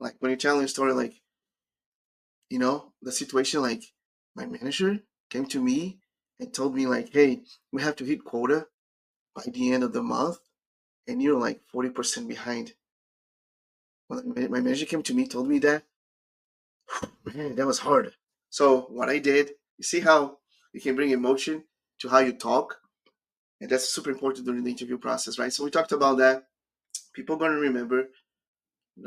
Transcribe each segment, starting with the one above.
Like when you're telling a story, like, the situation, like my manager came to me and told me like, hey, we have to hit quota by the end of the month, and you're like 40% behind. When my manager came to me, told me that, man, that was hard. So what I did, you see how you can bring emotion to how you talk, and that's super important during the interview process, right? So we talked about that. People are gonna remember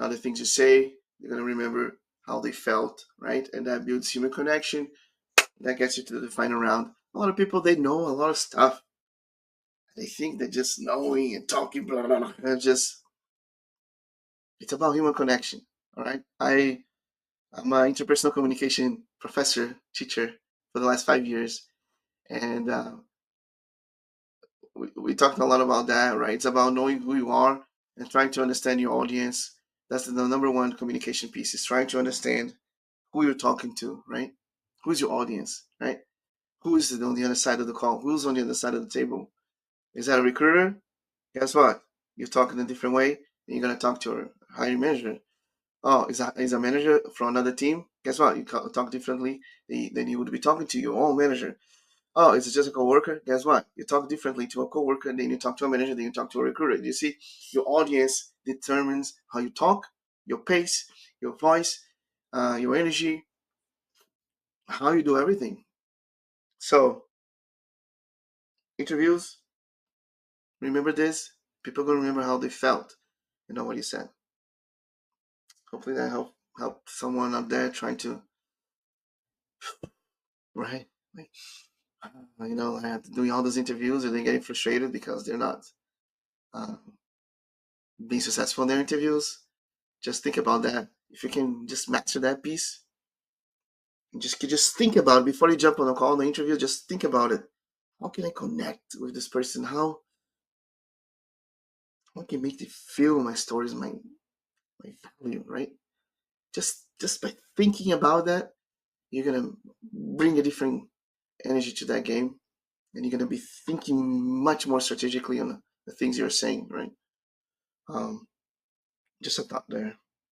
other things you say. They're gonna remember how they felt, right? And that builds human connection. That gets you to the final round. A lot of people, they know a lot of stuff. They think that just knowing and talking, blah blah blah, and it's about human connection. All right. I'm an interpersonal communication professor, teacher for the last 5 years, and we talked a lot about that, right? It's about knowing who you are and trying to understand your audience. That's the number one communication piece, is trying to understand who you're talking to, right? Who's your audience, right? Who is on the other side of the call? Who's on the other side of the table? Is that a recruiter? Guess what? You're talking a different way, and you're gonna talk to a hiring manager. Oh, is a manager from another team? Guess what? You talk differently than you would be talking to your own manager. Oh, is it just a coworker? Guess what? You talk differently to a coworker, then you talk to a manager, then you talk to a recruiter. You see, your audience determines how you talk, your pace, your voice, your energy, how you do everything. So, interviews, remember this. People are gonna remember how they felt. You know what you said. Hopefully that help someone out there trying to, right? Like, I have to do all those interviews, and they're getting frustrated because they're not uh, being successful in their interviews. Just think about that. If you can just master that piece, just think about it before you jump on a call on the interview. Just think about it. How can I connect with this person? How can I make them feel my stories, my value, right? Just by thinking about that, you're gonna bring a different energy to that game, and you're gonna be thinking much more strategically on the things you're saying, right? Um, just a thought there.